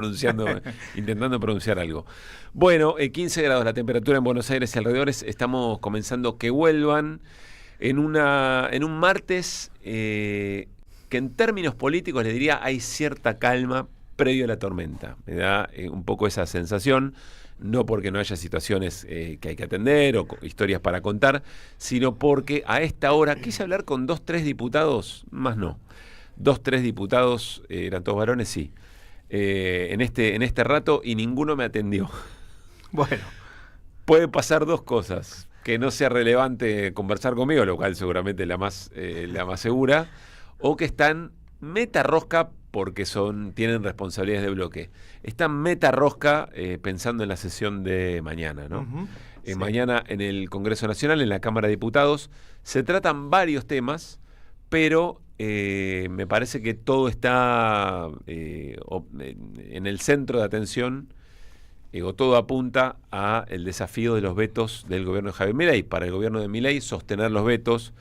pronunciando, intentando pronunciar algo. Bueno, 15 grados la temperatura en Buenos Aires y alrededores. Estamos comenzando que vuelvan en un martes que en términos políticos le diría hay cierta calma previo a la tormenta. Me da un poco esa sensación, no porque no haya situaciones que hay que atender o historias para contar, sino porque a esta hora quise hablar con 2, 3 diputados, más no. 2, 3 diputados, eran todos varones, sí. En este rato y ninguno me atendió. Bueno. Puede pasar dos cosas. Que no sea relevante conversar conmigo, lo cual seguramente es la más segura, o que están meta rosca porque tienen responsabilidades de bloque. Están meta rosca pensando en la sesión de mañana, ¿no? Sí. Mañana en el Congreso Nacional, en la Cámara de Diputados, se tratan varios temas, pero me parece que todo está en el centro de atención, o todo apunta a el desafío de los vetos del gobierno de Javier Milei. Para el gobierno de Milei, sostener los vetos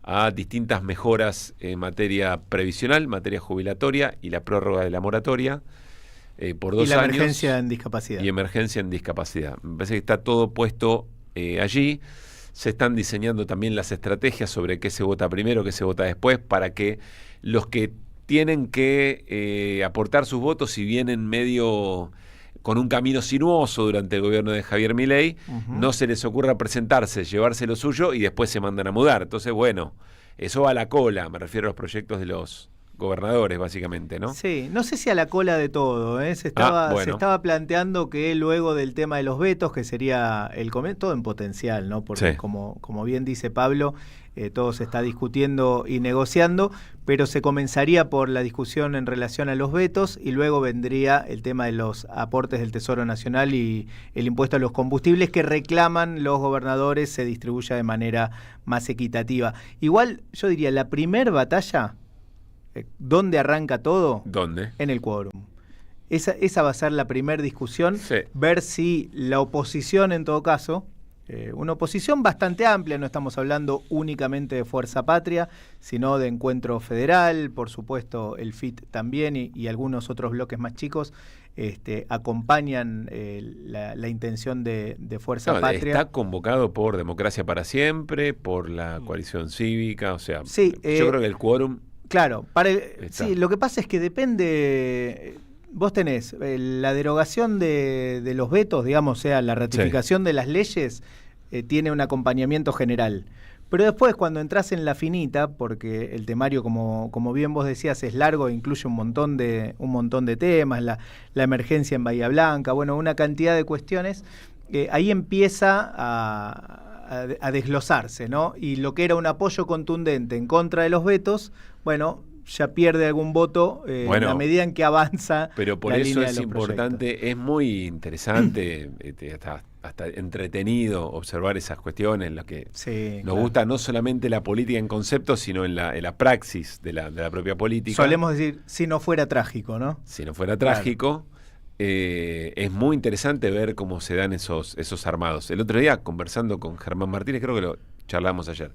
a distintas mejoras en materia previsional, materia jubilatoria y la prórroga de la moratoria por 2 años. Y la emergencia en discapacidad. Y emergencia en discapacidad. Me parece que está todo puesto allí. Se están diseñando también las estrategias sobre qué se vota primero, qué se vota después, para que los que tienen que aportar sus votos, si vienen medio con un camino sinuoso durante el gobierno de Javier Milei, no se les ocurra presentarse, llevarse lo suyo y después se mandan a mudar. Entonces, bueno, eso va a la cola, me refiero a los proyectos de los gobernadores, básicamente, ¿no? Sí, no sé si a la cola de todo, ¿eh? Se estaba planteando que luego del tema de los vetos, que sería el todo en potencial, ¿no? Porque sí, como bien dice Pablo, todo se está discutiendo y negociando, pero se comenzaría por la discusión en relación a los vetos y luego vendría el tema de los aportes del Tesoro Nacional y el impuesto a los combustibles que reclaman los gobernadores se distribuya de manera más equitativa. Igual, yo diría, la primer batalla, ¿dónde arranca todo? ¿Dónde? En el quórum. Esa va a ser la primera discusión, sí, ver si la oposición en todo caso, una oposición bastante amplia, no estamos hablando únicamente de Fuerza Patria, sino de Encuentro Federal, por supuesto el FIT también y algunos otros bloques más chicos, acompañan la intención de Fuerza Patria. Está convocado por Democracia para Siempre, por la Coalición Cívica, o sea, sí, yo creo que el quórum... Claro, sí, lo que pasa es que depende, vos tenés la derogación de los vetos, digamos, o sea, la ratificación de las leyes, tiene un acompañamiento general. Pero después cuando entras en la finita, porque el temario, como bien vos decías, es largo e incluye un montón de temas, la emergencia en Bahía Blanca, bueno, una cantidad de cuestiones, ahí empieza a desglosarse, ¿no? Y lo que era un apoyo contundente en contra de los vetos, bueno, ya pierde algún voto en la medida en que avanza. Pero por eso es importante, es muy interesante, hasta entretenido observar esas cuestiones, en las que nos gusta no solamente la política en concepto, sino en la praxis de la propia política. Solemos decir, si no fuera trágico, ¿no? Si no fuera trágico. Es muy interesante ver cómo se dan esos armados. El otro día, conversando con Germán Martínez, creo que lo charlamos ayer,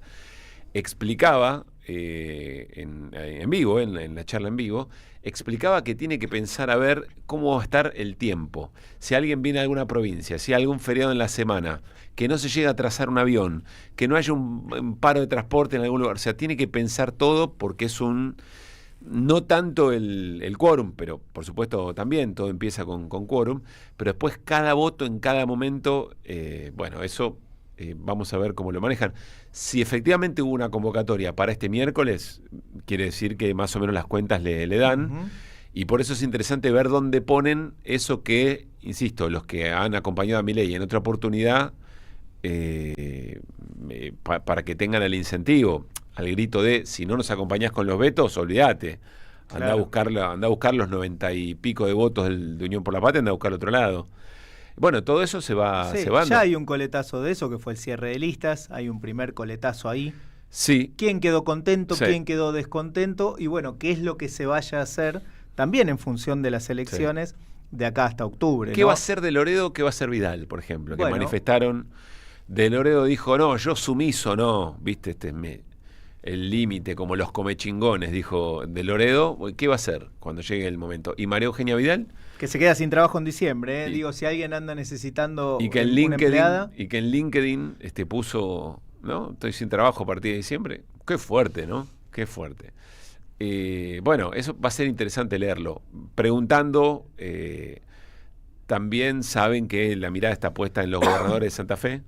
explicaba en vivo, en la charla en vivo, explicaba que tiene que pensar a ver cómo va a estar el tiempo. Si alguien viene a alguna provincia, si hay algún feriado en la semana, que no se llega a atrasar un avión, que no haya un paro de transporte en algún lugar. O sea, tiene que pensar todo porque es no tanto el quórum, pero por supuesto también todo empieza con quórum, pero después cada voto en cada momento, bueno, eso vamos a ver cómo lo manejan. Si efectivamente hubo una convocatoria para este miércoles, quiere decir que más o menos las cuentas le dan, y por eso es interesante ver dónde ponen eso que, insisto, los que han acompañado a Milei en otra oportunidad, para que tengan el incentivo. Al grito de, si no nos acompañás con los vetos, olvídate. Andá a buscar los 90 y pico de votos de Unión por la Patria, andá a buscar al otro lado. Bueno, todo eso se va cebando. Ya hay un coletazo de eso, que fue el cierre de listas, hay un primer coletazo ahí. Sí. ¿Quién quedó contento, quién quedó descontento? Y bueno, ¿qué es lo que se vaya a hacer también en función de las elecciones de acá hasta octubre? ¿Qué va a ser de Loredo, qué va a ser Vidal, por ejemplo? Que manifestaron, de Loredo dijo, no, yo sumiso, no, viste, el límite, como los comechingones, dijo de Loredo. ¿Qué va a hacer cuando llegue el momento? ¿Y María Eugenia Vidal? Que se queda sin trabajo en diciembre, ¿eh? Digo, si alguien anda necesitando y que en una LinkedIn, empleada. Y que en LinkedIn puso, ¿no? Estoy sin trabajo a partir de diciembre. Qué fuerte, ¿no? Qué fuerte. Bueno, eso va a ser interesante leerlo. Preguntando, también saben que la mirada está puesta en los gobernadores de Santa Fe,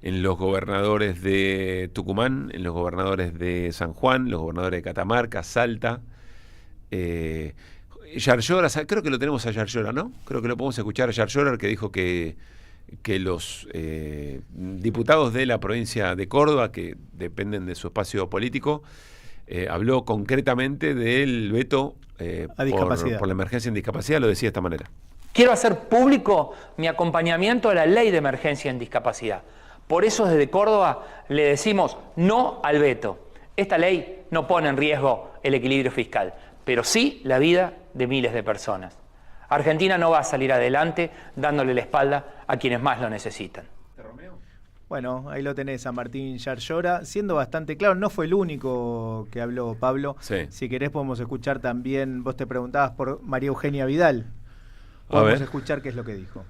en los gobernadores de Tucumán, en los gobernadores de San Juan, los gobernadores de Catamarca, Salta. Yarlora, creo que lo tenemos a Yarlora, ¿no? Creo que lo podemos escuchar a Yarlora, que dijo que los diputados de la provincia de Córdoba, que dependen de su espacio político, habló concretamente del veto por la emergencia en discapacidad, lo decía de esta manera. Quiero hacer público mi acompañamiento a la ley de emergencia en discapacidad. Por eso desde Córdoba le decimos no al veto. Esta ley no pone en riesgo el equilibrio fiscal, pero sí la vida de miles de personas. Argentina no va a salir adelante dándole la espalda a quienes más lo necesitan. Bueno, ahí lo tenés a Martín Yarlora, siendo bastante claro, no fue el único que habló, Pablo. Sí. Si querés podemos escuchar también, vos te preguntabas por María Eugenia Vidal. Podemos escuchar qué es lo que dijo.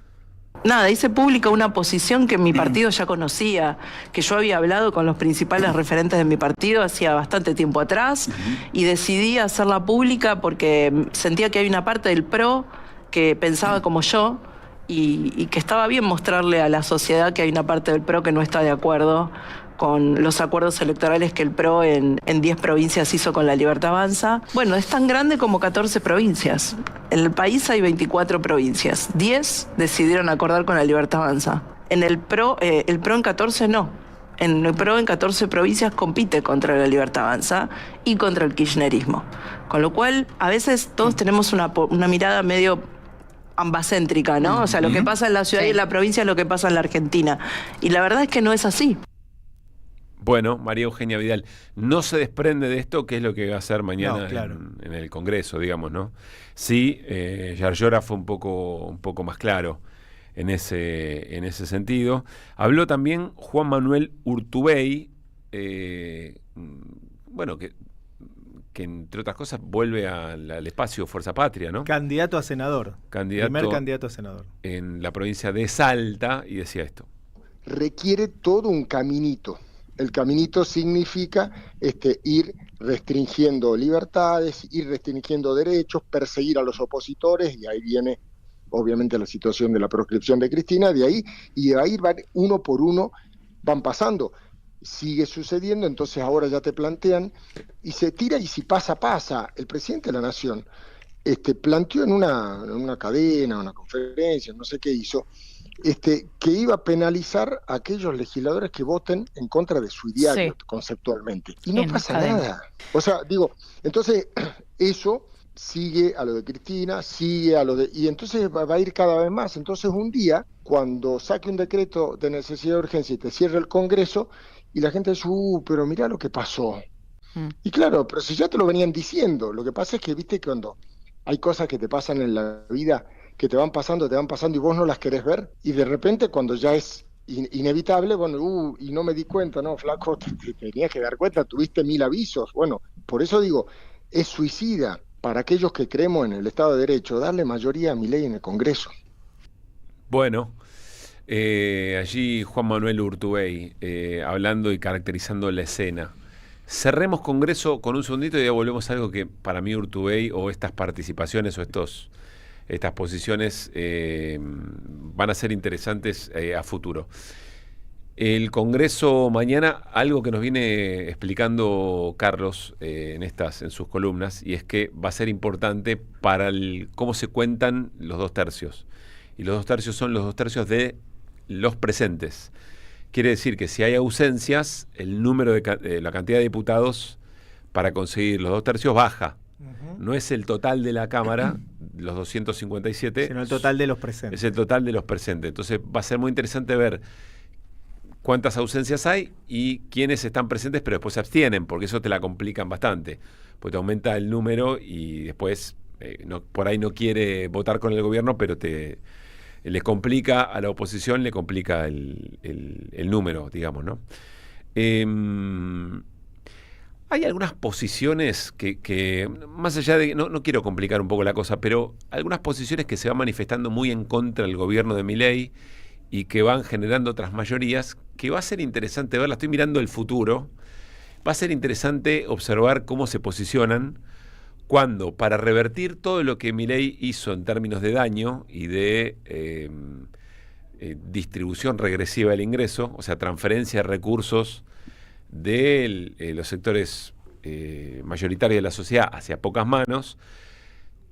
Nada, hice pública una posición que mi partido ya conocía, que yo había hablado con los principales referentes de mi partido hacía bastante tiempo atrás, y decidí hacerla pública porque sentía que hay una parte del PRO que pensaba como yo y que estaba bien mostrarle a la sociedad que hay una parte del PRO que no está de acuerdo con los acuerdos electorales que el PRO en 10 provincias hizo con la Libertad Avanza. Bueno, es tan grande como 14 provincias. En el país hay 24 provincias. 10 decidieron acordar con la Libertad Avanza. En el PRO en 14 no. En el PRO en 14 provincias compite contra la Libertad Avanza y contra el kirchnerismo. Con lo cual, a veces todos tenemos una mirada medio ambacéntrica, ¿no? O sea, lo que pasa en la ciudad y en la provincia es lo que pasa en la Argentina. Y la verdad es que no es así. Bueno, María Eugenia Vidal no se desprende de esto, que es lo que va a hacer mañana, no, claro, en el Congreso, digamos, ¿no? Sí, Yarlora fue un poco más claro en ese sentido. Habló también Juan Manuel Urtubey, bueno, que entre otras cosas vuelve al espacio Fuerza Patria, ¿no? Candidato a senador. Primer candidato a senador. En la provincia de Salta, y decía esto. Requiere todo un caminito. El caminito significa ir restringiendo libertades, ir restringiendo derechos, perseguir a los opositores, y ahí viene obviamente la situación de la proscripción de Cristina, de ahí van uno por uno, van pasando. Sigue sucediendo, entonces ahora ya te plantean, y se tira, y si pasa, pasa. El presidente de la Nación planteó en una cadena, una conferencia, no sé qué hizo, que iba a penalizar a aquellos legisladores que voten en contra de su ideario, sí, conceptualmente. Y no pasa nada. O sea, digo, entonces eso sigue a lo de Cristina, sigue a lo de... Y entonces va a ir cada vez más. Entonces un día, cuando saque un decreto de necesidad de urgencia y te cierre el Congreso, y la gente dice, pero mirá lo que pasó. Y claro, pero si ya te lo venían diciendo, lo que pasa es que, viste, que cuando hay cosas que te pasan en la vida, que te van pasando y vos no las querés ver, y de repente cuando ya es inevitable, bueno, y no me di cuenta, no, flaco, te tenías que dar cuenta, tuviste 1000 avisos. Bueno, por eso digo, es suicida para aquellos que creemos en el Estado de Derecho darle mayoría a Milei en el Congreso. Bueno, allí Juan Manuel Urtubey, hablando y caracterizando la escena. Cerremos Congreso con un segundito y ya volvemos a algo que para mí Urtubey, o estas participaciones o estas posiciones van a ser interesantes a futuro. El Congreso mañana, algo que nos viene explicando Carlos en sus columnas, y es que va a ser importante para cómo se cuentan los 2 tercios. Y los 2 tercios son los 2 tercios de los presentes. Quiere decir que si hay ausencias, el número de la cantidad de diputados para conseguir los 2 tercios baja. No es el total de la Cámara, los 257, sino el total de los presentes. Es el total de los presentes. Entonces va a ser muy interesante ver cuántas ausencias hay y quiénes están presentes, pero después se abstienen, porque eso te la complican bastante. Porque te aumenta el número y después por ahí no quiere votar con el gobierno, pero le complica a la oposición, le complica el número, digamos, ¿no? Hay algunas posiciones que más allá de... No quiero complicar un poco la cosa, pero algunas posiciones que se van manifestando muy en contra del gobierno de Milei y que van generando otras mayorías, que va a ser interesante verla. Estoy mirando el futuro. Va a ser interesante observar cómo se posicionan cuando, para revertir todo lo que Milei hizo en términos de daño y de distribución regresiva del ingreso, o sea, transferencia de recursos de los sectores mayoritarios de la sociedad hacia pocas manos,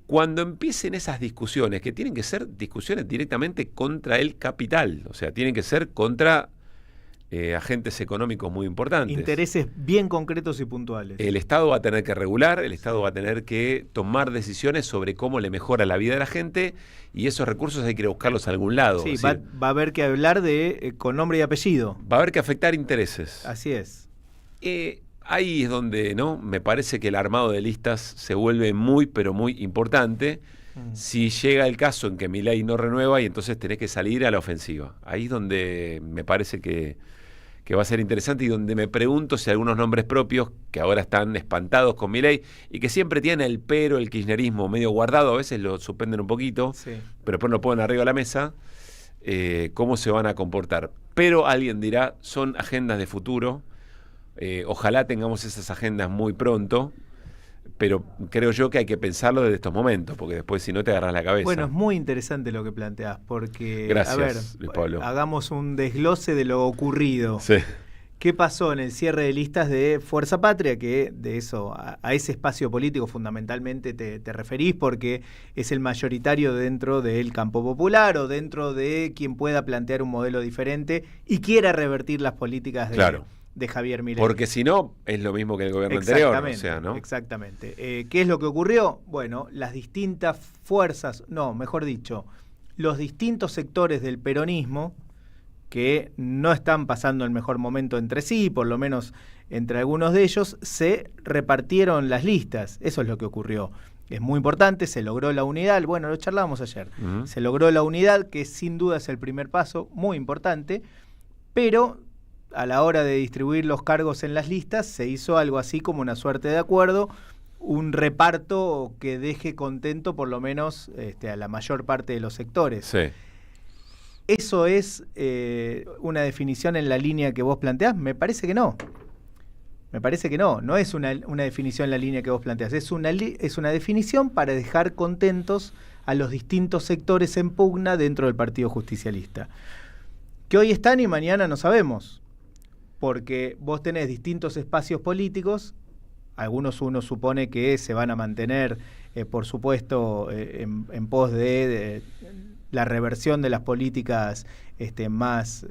cuando empiecen esas discusiones, que tienen que ser discusiones directamente contra el capital, o sea, tienen que ser contra agentes económicos muy importantes. Intereses bien concretos y puntuales. El Estado va a tener que regular, el Estado va a tener que tomar decisiones sobre cómo le mejora la vida de la gente, y esos recursos hay que ir a buscarlos a algún lado. Sí, va a haber que hablar con nombre y apellido. Va a haber que afectar intereses. Así es. Ahí es donde, ¿no?, me parece que el armado de listas se vuelve muy, pero muy importante. Si llega el caso en que Milei no renueva y entonces tenés que salir a la ofensiva. Ahí es donde me parece que va a ser interesante y donde me pregunto si algunos nombres propios que ahora están espantados con Milei y que siempre tienen el kirchnerismo medio guardado, a veces lo suspenden un poquito, sí, pero después lo ponen arriba de la mesa, cómo se van a comportar. Pero alguien dirá, son agendas de futuro, ojalá tengamos esas agendas muy pronto, pero creo yo que hay que pensarlo desde estos momentos, porque después si no te agarras la cabeza. Bueno, es muy interesante lo que planteás, porque, gracias, a ver, Luis Pablo, hagamos un desglose de lo ocurrido. Sí. ¿Qué pasó en el cierre de listas de Fuerza Patria? Que de eso, a ese espacio político fundamentalmente te referís, porque es el mayoritario dentro del campo popular o dentro de quien pueda plantear un modelo diferente y quiera revertir las políticas de Javier Milei. Porque si no, es lo mismo que el gobierno anterior. O sea, ¿no? Exactamente. ¿Qué es lo que ocurrió? Bueno, las distintas fuerzas, mejor dicho, los distintos sectores del peronismo que no están pasando el mejor momento entre sí, por lo menos entre algunos de ellos, se repartieron las listas. Eso es lo que ocurrió. Es muy importante, se logró la unidad, bueno, lo charlábamos ayer. Se logró la unidad, que sin duda es el primer paso, muy importante, pero a la hora de distribuir los cargos en las listas se hizo algo así como una suerte de acuerdo, un reparto que deje contento por lo menos a la mayor parte de los sectores. Sí. ¿Eso es una definición en la línea que vos planteás? Me parece que no. No es una definición en la línea que vos planteás. Es una definición para dejar contentos a los distintos sectores en pugna dentro del Partido Justicialista. Que hoy están y mañana no sabemos. Porque vos tenés distintos espacios políticos, algunos uno supone que se van a mantener, por supuesto, en pos de la reversión de las políticas más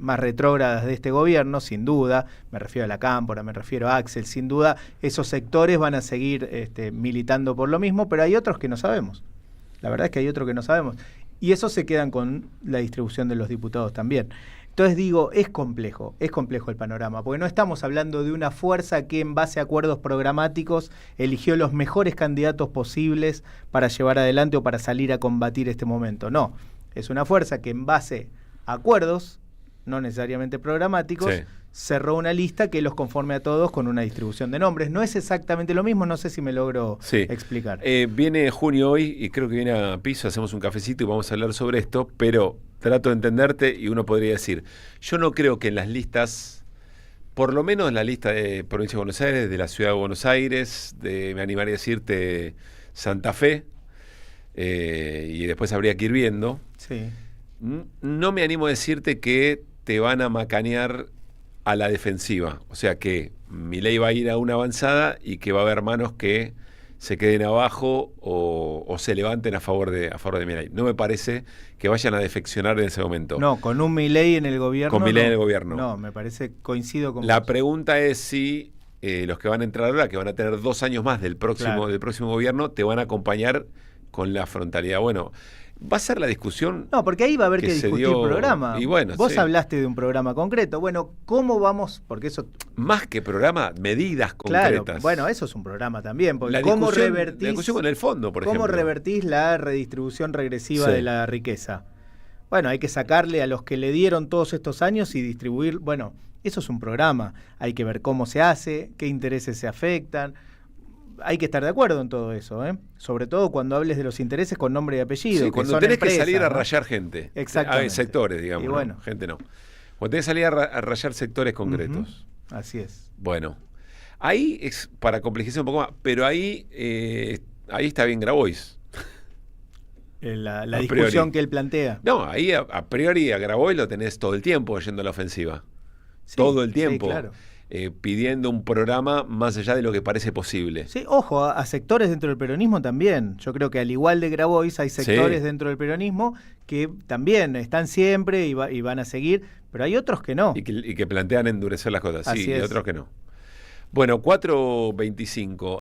retrógradas de este gobierno, sin duda. Me refiero a la Cámpora, me refiero a Axel, sin duda. Esos sectores van a seguir militando por lo mismo, pero hay otros que no sabemos. La verdad es que hay otros que no sabemos. Y esos se quedan con la distribución de los diputados también. Entonces digo, es complejo el panorama, porque no estamos hablando de una fuerza que en base a acuerdos programáticos eligió los mejores candidatos posibles para llevar adelante o para salir a combatir este momento. No, es una fuerza que en base a acuerdos, no necesariamente programáticos, cerró una lista que los conforme a todos con una distribución de nombres. No es exactamente lo mismo, no sé si me logro explicar. Viene junio hoy y creo que viene a piso, hacemos un cafecito y vamos a hablar sobre esto, pero trato de entenderte y uno podría decir, yo no creo que en las listas, por lo menos en la lista de Provincia de Buenos Aires, de la Ciudad de Buenos Aires, me animaría a decirte Santa Fe, y después habría que ir viendo. Sí. No me animo a decirte que te van a macanear a la defensiva, o sea que Milei va a ir a una avanzada y que va a haber manos que se queden abajo o se levanten a favor de Milei. No me parece que vayan a defeccionar en ese momento. No, con un Milei en el gobierno. Con Milei en el gobierno. No, me parece, coincido con la vos. pregunta es si los que van a entrar ahora, que van a tener 2 años más del próximo gobierno, te van a acompañar con la frontalidad. Bueno, va a ser la discusión. No, porque ahí va a haber que discutir el programa. Y bueno, vos hablaste de un programa concreto. Bueno, ¿cómo vamos? Porque eso. Más que programa, medidas concretas. Claro, bueno, eso es un programa también. Porque la discusión con el fondo, por ejemplo. ¿Cómo revertís la redistribución regresiva de la riqueza? bueno, hay que sacarle a los que le dieron todos estos años y distribuir, bueno, eso es un programa, hay que ver cómo se hace, qué intereses se afectan, hay que estar de acuerdo en todo eso, sobre todo cuando hables de los intereses con nombre y apellido. Sí, cuando tenés que salir a rayar gente. Exactamente. Sectores, digamos, y bueno, ¿no? Gente no. Cuando tenés que salir a rayar sectores concretos. Así es. Bueno, ahí es para complejizar un poco más, pero ahí está bien Grabois. La discusión que él plantea. No, ahí a priori a Grabois lo tenés todo el tiempo yendo a la ofensiva. Sí, todo el tiempo. Sí, claro. Pidiendo un programa más allá de lo que parece posible. Sí, ojo, a sectores dentro del peronismo también. Yo creo que al igual de Grabois hay sectores dentro del peronismo que también están siempre y van a seguir, pero hay otros que no. Y que plantean endurecer las cosas, Así sí, es. y otros que no. Bueno, 4:25.